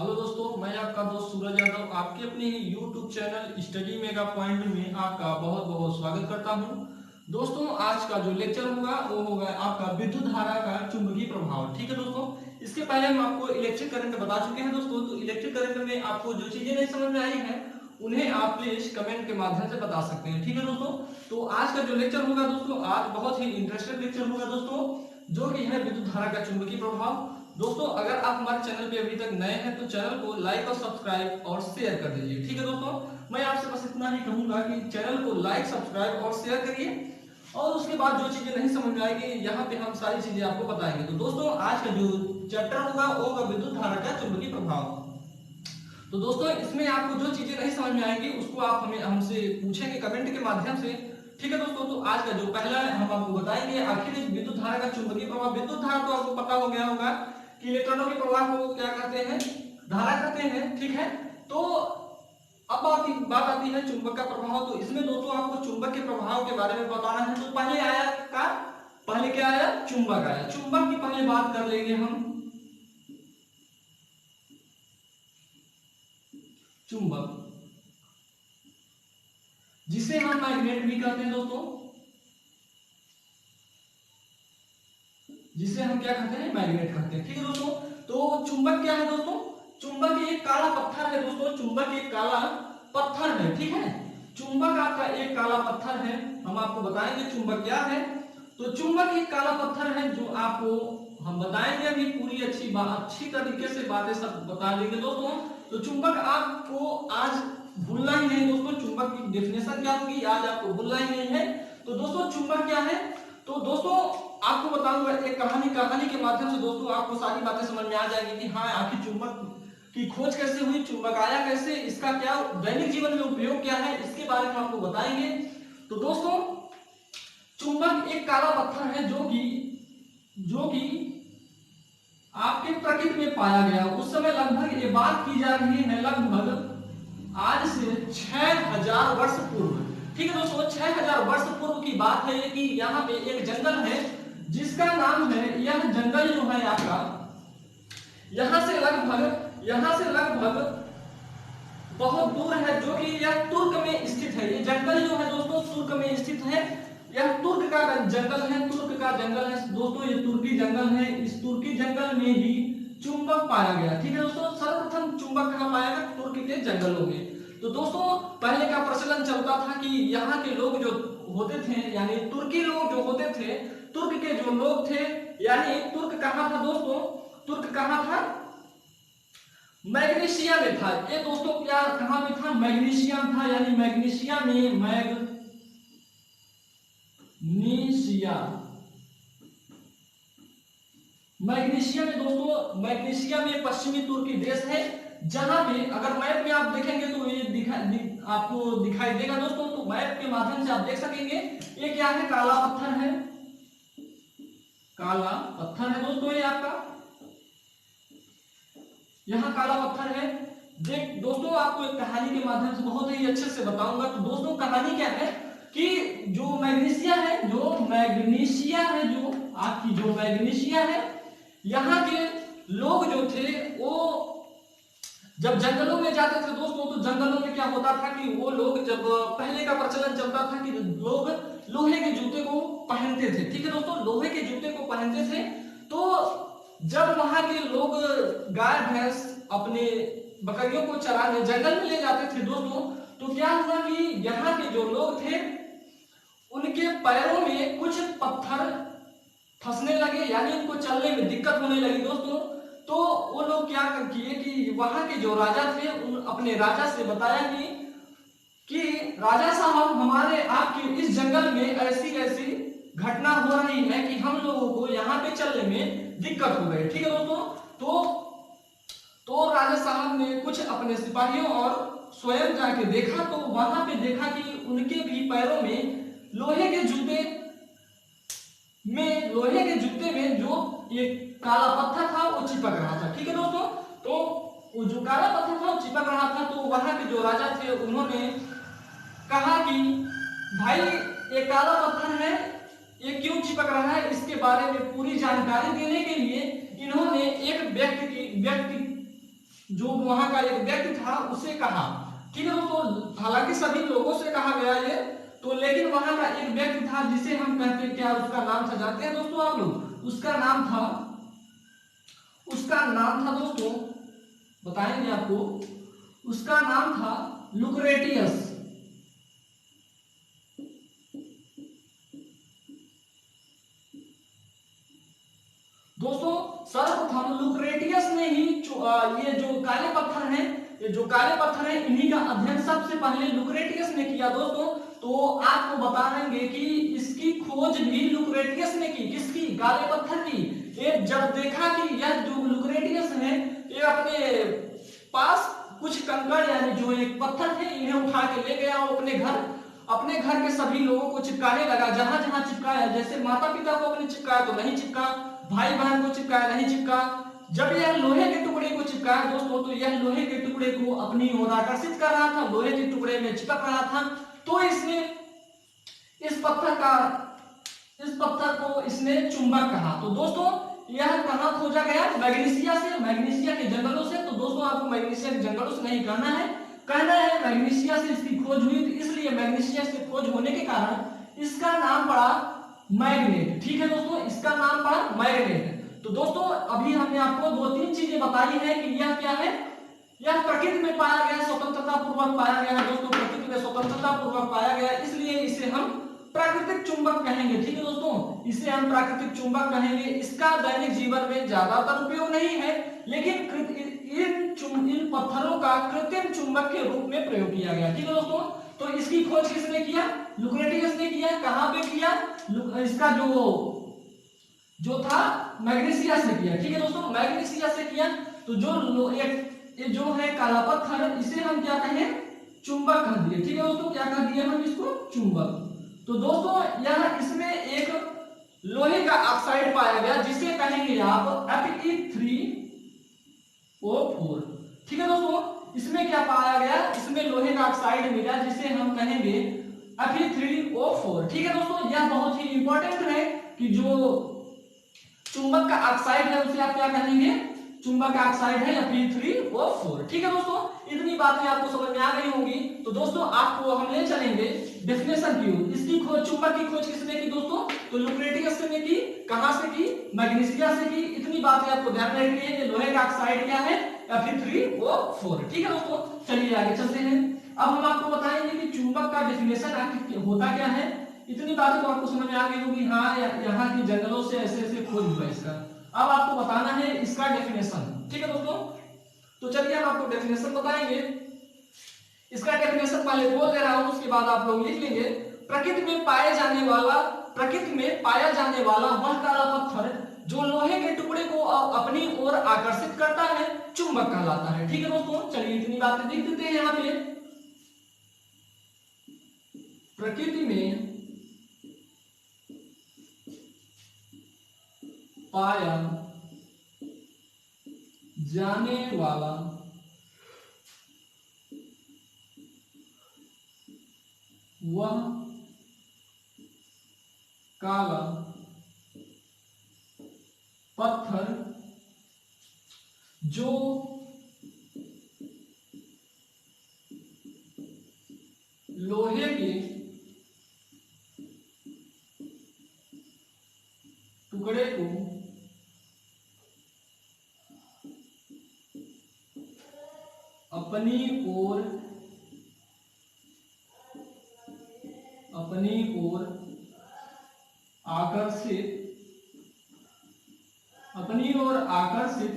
Hello दोस्तों, मैं आपका दोस्त सूरज यादव आपके अपने ही YouTube channel study mega point में आपका बहुत बहुत स्वागत करता हूं। दोस्तों, आज का जो लेक्चर होगा वो होगा आपका विद्युत धारा का चुंबकीय प्रभाव। ठीक है दोस्तों, इसके पहले हम आपको इलेक्ट्रिक करंट बता चुके हैं दोस्तों। तो इलेक्ट्रिक करंट में आपको जो चीजें नहीं समझ में आई है उन्हें आप प्लीज कमेंट के माध्यम से बता सकते हैं। ठीक है दोस्तों, तो आज का जो लेक्चर होगा दोस्तों, आज बहुत ही इंटरेस्टिंग लेक्चर होगा दोस्तों, जो कि है विद्युत धारा का चुंबकीय प्रभाव। दोस्तों, अगर आप हमारे चैनल पे अभी तक नए हैं तो चैनल को लाइक और सब्सक्राइब और शेयर कर दीजिए। ठीक है दोस्तों, मैं आपसे बस इतना ही कहूंगा कि चैनल को लाइक सब्सक्राइब और शेयर करिए, और उसके बाद जो चीजें नहीं समझ में आएगी यहाँ पे हम सारी चीजें आपको बताएंगे। तो दोस्तों, आज का जो चैप्टर होगा वो होगा विद्युत धारा का चुंबकीय प्रभाव। तो दोस्तों, इसमें आपको जो चीजें नहीं समझ में आएंगी उसको आप हमें हमसे पूछेंगे कमेंट के माध्यम से। ठीक है दोस्तों, तो आज का जो पहला है हम आपको बताएंगे आखिर विद्युत धारा का चुंबकीय प्रभाव। विद्युत धारा तो आपको पता हो गया होगा कि इलेक्ट्रॉनों के प्रवाह को क्या कहते हैं, धारा कहते हैं। ठीक है, तो अब बात आती है चुंबक का प्रभाव। तो इसमें दोस्तों आपको चुंबक के प्रभाव के बारे में बताना है। तो पहले क्या आया, चुंबक आया। चुंबक की पहले बात कर लेंगे हम। चुंबक जिसे हम मैग्नेट भी कहते हैं दोस्तों, जिसे हम क्या कहते हैं, मैग्नेट कहते हैं। ठीक है दोस्तों, तो चुंबक क्या है दोस्तों, चुंबक एक काला पत्थर है दोस्तों। चुंबक एक काला पत्थर है। ठीक है, चुंबक आपका एक काला पत्थर है। हम आपको बताएंगे चुंबक क्या है। तो चुंबक एक काला पत्थर है जो आपको हम बताएंगे अभी पूरी अच्छी तरीके से बातें सब बता देंगे दोस्तों। तो चुंबक आपको आज भूलना ही नहीं दोस्तों, चुंबक की डेफिनेशन क्या होगी आज आपको भूलना ही नहीं है। तो दोस्तों, चुंबक क्या है, तो दोस्तों आपको बताऊंगा एक कहानी के माध्यम से दोस्तों आपको सारी बातें समझ में आ जाएगी कि हाँ आखिर चुंबक की खोज कैसे हुई, चुंबक आया कैसे, इसका क्या दैनिक जीवन में उपयोग क्या है, इसके बारे में आपको बताएंगे। तो दोस्तों, चुंबक एक काला पत्थर है जो कि आपके प्रकृति में पाया गया। उस समय लगभग ये बात की जा रही है लगभग आज से 6000 वर्ष पूर्व। ठीक है दोस्तों, 6000 वर्ष पूर्व की बात है कि यहाँ पे एक जंगल है जिसका नाम है, यह जंगल जो है आपका यहाँ से लगभग बहुत दूर है, जो कि यह तुर्क में स्थित है। ये जंगल जो है दोस्तों तुर्क में स्थित है। यह तुर्क का जंगल है, दोस्तों, ये तुर्की जंगल है। इस तुर्की जंगल में ही चुंबक पाया गया। ठीक है दोस्तों, सर्वप्रथम चुंबक कहाँ पाया गया, तुर्क के जंगलों में। तो दोस्तों, पहले का प्रचलन चलता था कि यहाँ के लोग जो होते थे, यानी तुर्की लोग जो होते थे, तुर्क के जो लोग थे, यानी तुर्क कहाँ था दोस्तों, तुर्क कहाँ था, मैग्नीशिया में था। ये दोस्तों क्या कहाँ में था, मैग्नीशिया था, यानी मैग्नीशिया में दोस्तों, मैग्नीशिया में पश्चिमी तुर्की देश है, जहां पे अगर मैप में आप देखेंगे तो ये आपको दिखाई देगा दोस्तों। तो मैप के माध्यम से आप देख सकेंगे ये क्या है, काला पत्थर है, काला पत्थर है दोस्तों, ये आपका यहाँ काला पत्थर है। देख दोस्तों, आपको एक कहानी के माध्यम से बहुत ही अच्छे से बताऊंगा। तो दोस्तों, कहानी क्या है कि जो मैग्नीशिया है, जो मैग्नीशिया है, यहाँ के लोग जो थे वो जब जंगलों में जाते थे दोस्तों, तो जंगलों में क्या होता था कि वो लोग, जब पहले का प्रचलन चलता था कि लोग लोहे के जूते को पहनते थे। ठीक है दोस्तों, लोहे के जूते को पहनते थे। तो जब वहां के लोग गाय भैंस अपने बकरियों को चराने जंगल में ले जाते थे दोस्तों, तो क्या हुआ कि यहाँ के जो लोग थे उनके पैरों में कुछ पत्थर फंसने लगे, यानी उनको चलने में दिक्कत होने लगी दोस्तों। तो वो लोग क्या किए कि वहां के जो राजा थे उन अपने राजा से बताया कि राजा साहब, हमारे आपके इस जंगल में ऐसी ऐसी घटना हो रही है कि हम लोगों को यहाँ पे चलने में दिक्कत हो गई। ठीक है दोस्तों, तो राजा साहब ने कुछ अपने सिपाहियों और स्वयं जाके देखा, तो वहां पे देखा कि उनके भी पैरों में लोहे के जूते में जो ये काला पत्थर था वो चिपक रहा था। ठीक है दोस्तों, तो वो जो काला पत्थर था वो चिपक रहा था। तो वहां के जो राजा थे उन्होंने कहा कि भाई ये काला पत्थर है, ये क्यों चिपक रहा है, इसके बारे में पूरी जानकारी देने के लिए इन्होंने एक व्यक्ति जो वहां का एक व्यक्ति था उसे कहा। ठीक है दोस्तों, हालांकि सभी लोगों से कहा गया ये तो, लेकिन वहां का एक व्यक्ति था जिसे हम कहते हैं, क्या उसका नाम था जानते हैं दोस्तों आप लोग? उसका नाम था दोस्तों, बताएंगे आपको, उसका नाम था लुक्रेटियस। दोस्तों सर्वप्रथम लुक्रेटियस ने ही ये जो काले पत्थर हैं, ये जो काले पत्थर हैं इन्हीं का अध्ययन सबसे पहले लुक्रेटियस ने किया दोस्तों। तो आपको बता देंगे कि इसकी खोज भी लुक्रेटियस ने की। किसकी? काले पत्थर की। ये जब देखा कि यह जो लुक्रेटियस है ये अपने पास कुछ कंकड़ यानी जो एक पत्थर थे इन्हें उठा के ले गया अपने घर के सभी लोगों को चिपकाने लगा। जहां जहां चिपकाया, जैसे माता पिता को अपने चिपकाया तो नहीं चिपका, भाई बहन को चिपकाया नहीं चिपका। जब यह लोहे के टुकड़े को चिपकाया दोस्तों तो यह लोहे के टुकड़े को अपनी ओर आकर्षित कर रहा था, लोहे के टुकड़े में चिपक रहा था। तो इसने इस पत्थर को इसने चुंबक कहा। तो दोस्तों यह कहां खोजा गया? मैग्नीशिया से, मैग्नीशिया के जंगलों से। तो दोस्तों आपको मैग्नीशिया के जंगलों से नहीं कहना है मैग्नीशिया से इसकी खोज हुई। तो इसलिए मैग्नीशिया से खोज होने के कारण इसका नाम पड़ा मैग्नेट। ठीक है दोस्तों, इसका नाम पड़ा मैग्नेट। तो दोस्तों अभी हमने आपको 2-3 चीजें बताई है कि यह क्या है, यह प्रकृति में पाया गया, स्वतंत्रता पूर्वक पाया गया है दोस्तों, प्रकृति में स्वतंत्रता पूर्वक पाया गया, इसलिए इसे हम प्राकृतिक चुंबक कहेंगे। ठीक है दोस्तों, इसे हम प्राकृतिक चुंबक कहेंगे। इसका दैनिक जीवन में ज्यादातर उपयोग नहीं है, लेकिन इन पत्थरों का कृत्रिम चुंबक के रूप में प्रयोग किया गया। ठीक है दोस्तों, तो इसकी खोज किसने किया? लुक्रेटियस ने किया। कहां पे किया? इसका जो था मैग्नीशिया से किया। ठीक है दोस्तों, मैग्नीशिया से किया। तो ये जो है काला पत्थर, इसे हम क्या कहें? चुंबक कह दिए। ठीक है दोस्तों, क्या कह दिए हम इसको? चुंबक। तो दोस्तों यह इसमें एक लोहे का ऑक्साइड पाया गया जिसे कहेंगे आप Fe3O4। ठीक है दोस्तों, इसमें क्या पाया गया? इसमें लोहे का ऑक्साइड मिला जिसे हम कहेंगे Fe3O4। ठीक है दोस्तों, यह बहुत ही इंपॉर्टेंट है कि जो चुंबक का ऑक्साइड है उसे आप क्या कहेंगे? चुंबक का ऑक्साइड है Fe3O4। ठीक है दोस्तों, इतनी बातें आपको समझ में आ गई होंगी। तो दोस्तों आपको हम ले चलेंगे डेफिनेशन की ओर। इसकी खोज, चुंबक की खोज किसने की दोस्तों? तो लुक्रेटियस ने की। कहां से की? मैग्नीशिया से की। इतनी बातें आपको ध्यान में रखनी है कि लोहे का ऑक्साइड क्या है? Fe3O4। ठीक है दोस्तों, चलिए आगे चलते हैं। अब हम आपको बताएंगे कि चुंबक का डेफिनेशन आखिर होता क्या है। इतनी बातें तो आपको समझ में आ गई होगी, हाँ यहाँ के जंगलों से ऐसे ऐसे खोज हुआ इसका। अब आपको बताना है इसका डेफिनेशन। ठीक है दोस्तों, तो चलिए हम आपको डेफिनेशन बताएंगे। इसका डेफिनेशन पहले बोल दे रहा हूं, उसके बाद आप लोग लिख लेंगे। प्रकृति में पाया जाने वाला वह काला पत्थर जो लोहे के टुकड़े को अपनी ओर आकर्षित करता है चुंबक कहलाता है। ठीक है दोस्तों, चलिए इतनी बातें लिख देते हैं यहाँ पे। प्रकृति में पाया जाने वाला वह काला पत्थर जो लोहे के टुकड़े को अपनी ओर आकर्षित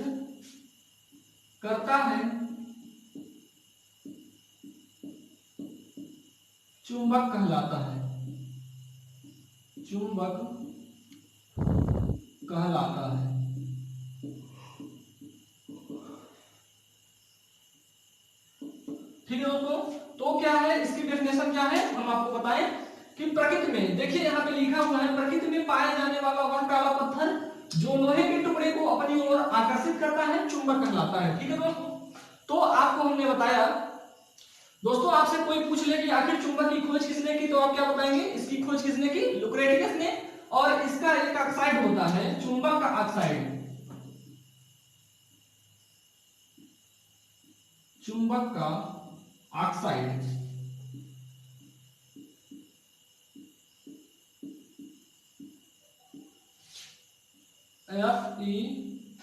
करता है चुंबक कहलाता है। ठीक है दोस्तों, तो क्या है इसकी डेफिनेशन क्या है हम आपको बताएं कि प्रकृति में, देखिए यहाँ पे लिखा हुआ है, प्रकृति में पाया जाने वाला वह काला पत्थर जो लोहे के टुकड़े को अपनी ओर आकर्षित करता है चुंबक कहलाता है। ठीक है दोस्तों, तो आपको हमने बताया। दोस्तों आपसे कोई पूछ ले कि आखिर चुंबक की खोज किसने की, तो आप क्या बताएंगे? इसकी खोज किसने की? लुक्रेटियस ने। और इसका एक ऑक्साइड होता है चुंबक का ऑक्साइड। चुंबक का ऑक्साइड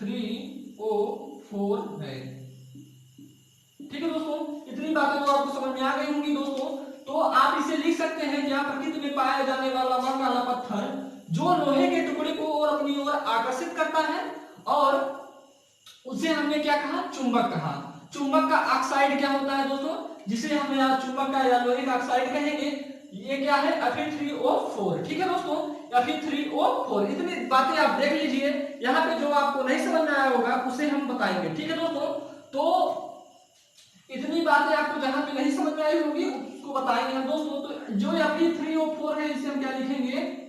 Fe3O4 है। ठीक है दोस्तों, इतनी बातें तो आपको समझ में आ गई होंगी दोस्तों। तो आप इसे लिख सकते हैं, क्या प्रकृति में पाया जाने वाला वह काला पत्थर जो लोहे के टुकड़े को और अपनी ओर आकर्षित करता है, और उसे हमने क्या कहा, चुंबक कहा। चुंबक का ऑक्साइड क्या होता है दोस्तों, जिसे हम यहाँ चुंबक का या लोहे का ऑक्साइड कहेंगे, ये क्या है, Fe3O4। ठीक है दोस्तों, Fe3O4। इतनी बातें आप देख लीजिए, यहाँ पे जो आपको नहीं समझ में आया होगा उसे हम बताएंगे। ठीक है दोस्तों, तो इतनी बातें आपको जहां पे नहीं समझ में आई होगी उसको बताएंगे हम दोस्तों। तो जो Fe3O4 है इसे हम क्या लिखेंगे,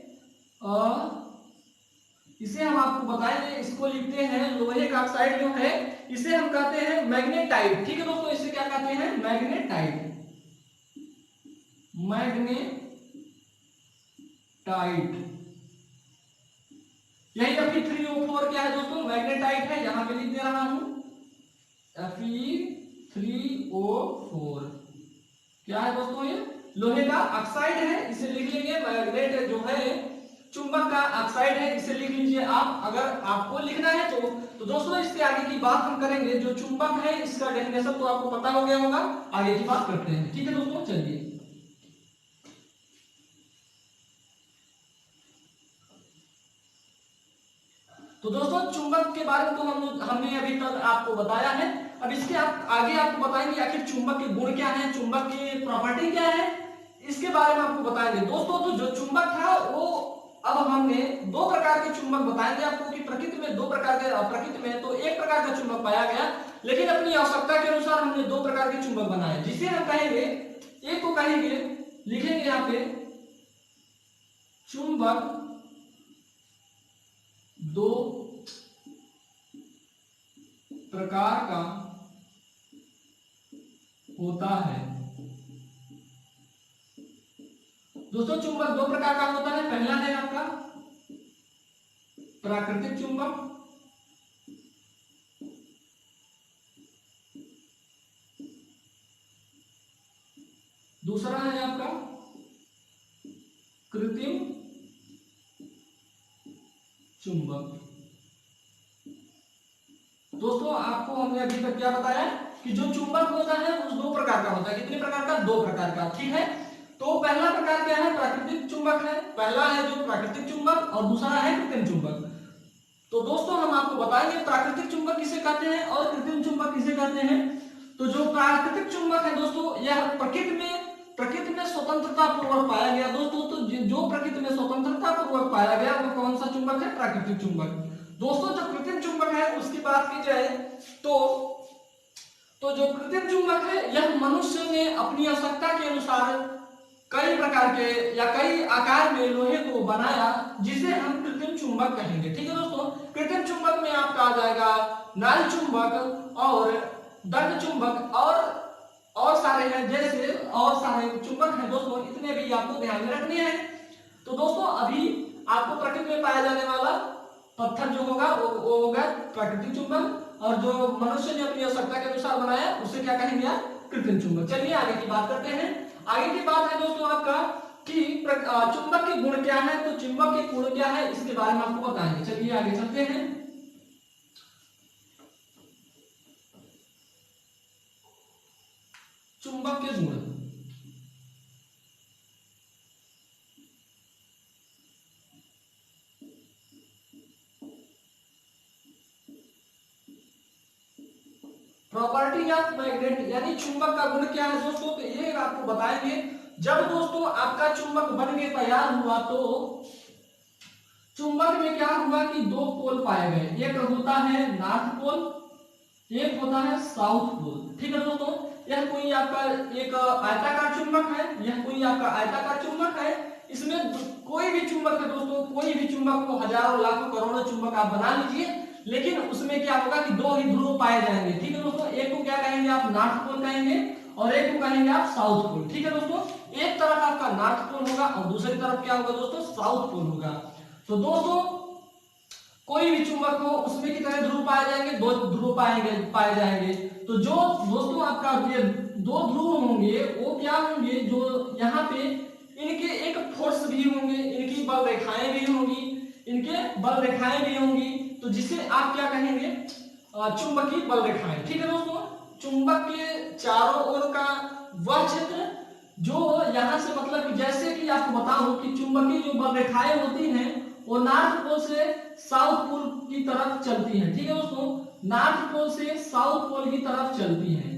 इसे हम आपको बताएंगे, इसको लिखते हैं लोहे का ऑक्साइड जो है इसे हम कहते हैं मैग्नेटाइट। ठीक है दोस्तों, इसे क्या कहते हैं, मैग्नेटाइट। मैग्नेटाइट, यही Fe3O4 क्या है दोस्तों, मैग्नेटाइट है। यहां पे लिख दे रहा हूं Fe3O4 क्या है दोस्तों, ये लोहे का ऑक्साइड है, इसे लिख लेंगे। मैग्नेट जो है चुंबक का ऑक्साइड है, इसे लिख लीजिए आप, अगर आपको लिखना है तो दोस्तों इसके आगे की बात हम करेंगे। जो चुंबक है इसका डेफिनेशन तो आपको पता हो गया होगा, आगे की बात करते हैं। ठीक है दोस्तों, चलिए। तो दोस्तों चुंबक के बारे में तो हमने अभी तक आपको बताया है। अब इसके आगे आपको बताएंगे आखिर चुंबक के गुण क्या है, चुंबक की प्रॉपर्टी क्या है, इसके बारे में आपको बताएंगे दोस्तों। तो जो चुंबक था वो, अब हमने दो प्रकार के चुंबक बताएंगे आपको कि प्रकृति में दो प्रकार के, प्रकृति में तो एक प्रकार का चुंबक पाया गया, लेकिन अपनी आवश्यकता के अनुसार हमने दो प्रकार के चुंबक बनाए, जिसे हम कहेंगे, एक को कहेंगे, लिखेंगे यहाँ पे चुंबक दो प्रकार का होता है। दोस्तों चुंबक दो प्रकार का होता है, पहला है आपका प्राकृतिक चुंबक, दूसरा है आपका कृत्रिम चुंबक। दोस्तों आपको हमने अभी तक क्या बताया कि जो चुंबक होता है वो दो प्रकार का होता है। कितने प्रकार का, दो प्रकार का। ठीक है, तो पहला प्रकार क्या है, प्राकृतिक चुंबक है। पहला है जो प्राकृतिक चुंबक और दूसरा है कृत्रिम चुंबक। तो दोस्तों हम आपको बताएंगे प्राकृतिक चुंबक किसे कहते हैं और कृत्रिम चुंबक किसे कहते हैं। तो जो प्राकृतिक चुंबक है दोस्तों, यह प्रकृति में स्वतंत्रता पूर्वक पाया गया दोस्तों। तो जो प्रकृति में स्वतंत्रता पूर्वक पाया गया वो कौन सा चुंबक है, प्राकृतिक चुंबक। दोस्तों जो कृत्रिम चुंबक है उसकी बात की जाए तो जो कृत्रिम चुंबक है यह मनुष्य ने अपनी आवश्यकता के अनुसार कई प्रकार के या कई आकार में लोहे को बनाया, जिसे हम कृत्रिम चुंबक कहेंगे। ठीक है दोस्तों, कृत्रिम चुंबक में आपका आ जाएगा नाल चुंबक और दंड चुंबक और सारे हैं, जैसे और सारे चुंबक हैं दोस्तों, इतने भी आपको ध्यान में रखने हैं। तो दोस्तों अभी आपको प्रकृति में पाया जाने वाला पत्थर जो होगा वो होगा प्राकृतिक चुंबक, और जो मनुष्य ने अपनी आवश्यकता के अनुसार बनाया उसे क्या कहेंगे आप, कृत्रिम चुंबक। चलिए आगे की बात करते हैं। आगे की बात है दोस्तों आपका कि चुंबक के गुण क्या है। तो चुंबक के गुण क्या है इसके बारे में आपको बताएंगे। चलिए आगे चलते हैं। चुंबक के गुण, प्रॉपर्टी ऑफ मैग्नेट, यानी चुंबक का गुण क्या है दोस्तों, तो ये आपको बताएंगे। जब दोस्तों आपका चुंबक बन के तैयार हुआ तो चुंबक में क्या हुआ कि दो पोल पाए गए, एक होता है नॉर्थ पोल, एक होता है साउथ पोल। ठीक है दोस्तों, यह कोई आपका एक आयताकार चुंबक है, यह कोई आपका आयताकार चुंबक है। इसमें कोई भी चुंबक है दोस्तों, कोई भी चुंबक को हजारों लाखों करोड़ों चुंबक आप बना लीजिए, लेकिन उसमें क्या होगा कि दो ही ध्रुव पाए जाएंगे। ठीक है दोस्तों, एक को क्या कहेंगे आप, नॉर्थ पोल कहेंगे, और एक को कहेंगे आप साउथ पोल। ठीक है दोस्तों, एक तरफ आपका नॉर्थ पोल होगा और दूसरी तरफ क्या होगा दोस्तों, साउथ पोल होगा। तो दोस्तों कोई भी चुंबक हो उसमें कितने ध्रुव पाए जाएंगे, दो ध्रुव पाए जाएंगे। तो जो दोस्तों आपका ये दो ध्रुव होंगे वो क्या होंगे, जो यहाँ पे इनके एक फोर्स भी होंगे, इनकी बल रेखाएं भी होंगी, इनके बल रेखाएं भी होंगी, तो जिसे आप क्या कहेंगे, चुंबकीय बल रेखाएं। ठीक है दोस्तों, चुंबक के चारों ओर का वह क्षेत्र जो यहाँ से मतलब जैसे कि आपको बताऊं कि चुंबकीय जो बल रेखाएं होती हैं वो नॉर्थ पोल से साउथ पोल की तरफ चलती हैं। ठीक है दोस्तों, नॉर्थ पोल से साउथ पोल की तरफ चलती हैं।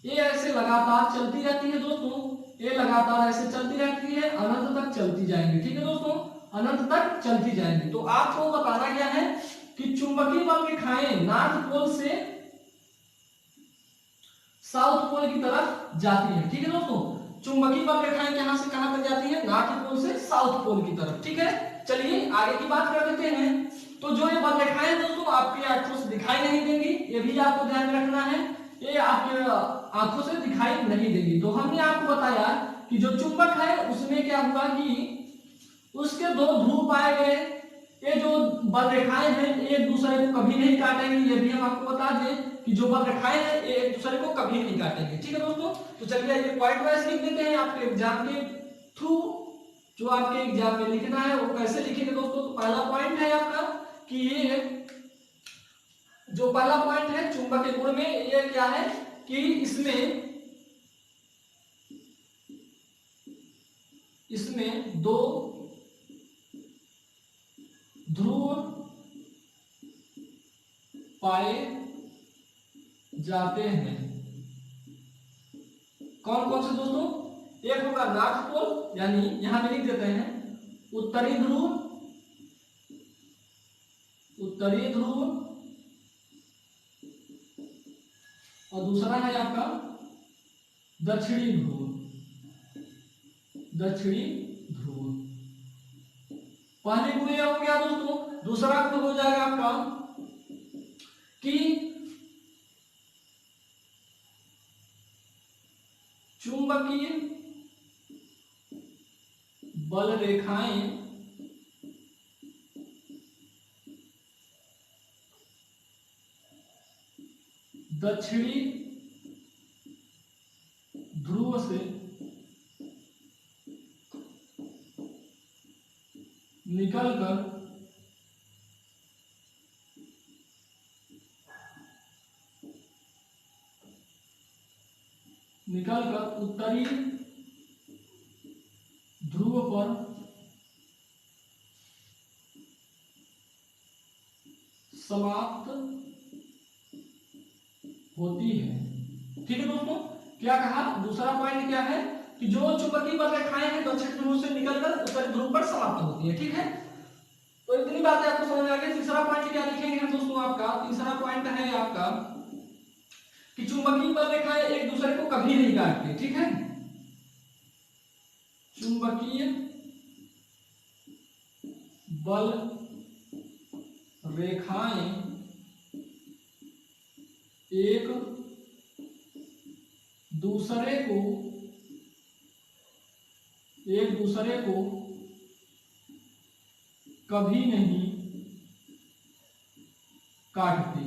ये ऐसे लगातार चलती रहती है दोस्तों, ये लगातार ऐसे चलती रहती है, अनंत तक चलती जाएंगी। ठीक है दोस्तों, अनंत तक चलती जाएंगी। तो आपको बताना क्या है कि चुंबकीय बल रेखाएं नॉर्थ पोल से साउथ पोल की तरफ जाती है। ठीक है दोस्तों, चुंबकीय बल रेखाएं कहां से कहां तक जाती है, नॉर्थ पोल से साउथ पोल की तरफ। ठीक है, चलिए आगे की बात कर लेते हैं। तो जो ये बल रेखाएं दोस्तों आपकी आंखों से दिखाई नहीं देंगी, ये भी आपको ध्यान में रखना है, ये आपके आंखों से दिखाई नहीं देंगी। तो हमने आपको बताया कि जो चुंबक है उसमें क्या हुआ कि उसके दो ध्रुव पाए गए, ये जो बल रेखाएं हैं एक दूसरे को कभी नहीं काटेंगे, ये भी हम आपको बता दें कि जो बल रेखाएं हैं ये एक दूसरे को कभी नहीं काटेंगे। ठीक है दोस्तों, तो चलिए ये पॉइंट वाइज लिख देते हैं आपके एग्जाम के थ्रू, जो आपके एग्जाम में लिखना है वो कैसे लिखेंगे दोस्तों। तो पहला पॉइंट है आपका कि ये जो पहला पॉइंट है चुंबक के गुण में, ये क्या है कि इसमें दो ध्रुव पाए जाते हैं। कौन कौन से दोस्तों, एक होगा नॉर्थ पोल, यानी यहां पे लिख देते हैं उत्तरी ध्रुव, उत्तरी ध्रुव, और दूसरा है आपका दक्षिणी ध्रुव, दक्षिणी ध्रुव। पहले गुण यह हो गया दोस्तों। दूसरा गुण हो जाएगा आपका कि चुंबकीय बल रेखाएं दक्षिणी ध्रुव से निकलकर उत्तरी ध्रुव पर समाप्त होती है। ठीक है दोस्तों, क्या कहा, दूसरा पॉइंट क्या है कि जो चुंबकीय बल रेखाएं हैं दक्षिण ध्रुव से निकलकर उत्तरी ध्रुव पर समाप्त होती है। ठीक है, तो इतनी बातें आपको समझ में आ गई। तीसरा पॉइंट क्या लिखेंगे हम दोस्तों, आपका तीसरा पॉइंट है आपका कि चुंबकीय बल रेखाएं एक दूसरे को कभी नहीं काटती। ठीक है, चुंबकीय बल रेखाएं एक दूसरे को कभी नहीं काटती।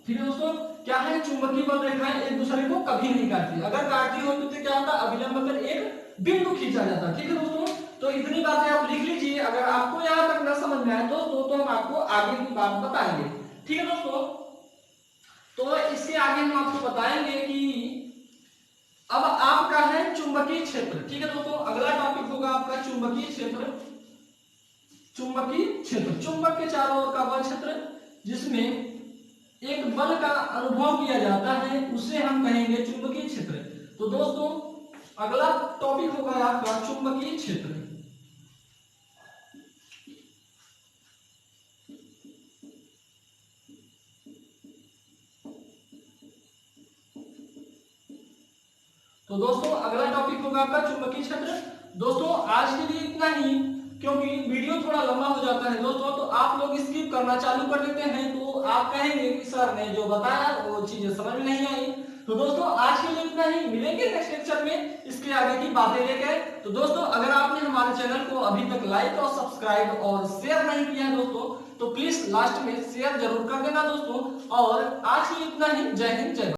ठीक है दोस्तों, क्या है, चुंबकीय बल रेखाएं एक दूसरे को कभी नहीं काटती। अगर काटती होती तो क्या होता, अभिलंब पर एक बिंदु खींचा जाता। ठीक है दोस्तों, तो इतनी बातें आप लिख लीजिए। अगर आपको यहां तक न समझ में आए दोस्तों तो हम आपको आगे की बात बताएंगे। ठीक है दोस्तों, तो इसके आगे हम आपको बताएंगे कि अब आपका है चुंबकीय क्षेत्र। ठीक है दोस्तों, अगला टॉपिक होगा आपका चुंबकीय क्षेत्र। चुंबकीय क्षेत्र, चुंबक के चारों ओर का वह क्षेत्र जिसमें एक बल का अनुभव किया जाता है उसे हम कहेंगे चुंबकीय क्षेत्र। तो दोस्तों अगला टॉपिक होगा आपका चुंबकीय क्षेत्र। तो दोस्तों अगला टॉपिक होगा आपका चुंबकीय क्षेत्र। दोस्तों आज के लिए इतना ही, क्योंकि वीडियो थोड़ा लंबा हो जाता है दोस्तों, तो आप लोग स्किप करना चालू कर देते हैं, तो आप कहेंगे कि सर ने जो बताया वो चीजें समझ में नहीं आई। तो दोस्तों आज के लिए इतना ही, मिलेंगे नेक्स्ट लेक्चर में इसके आगे की बातें लेकर। तो दोस्तों अगर आपने हमारे चैनल को अभी तक लाइक और सब्सक्राइब और शेयर नहीं किया है दोस्तों, तो प्लीज लास्ट में शेयर जरूर कर देना दोस्तों। और आज के लिए इतना ही, जय हिंद जय भारत।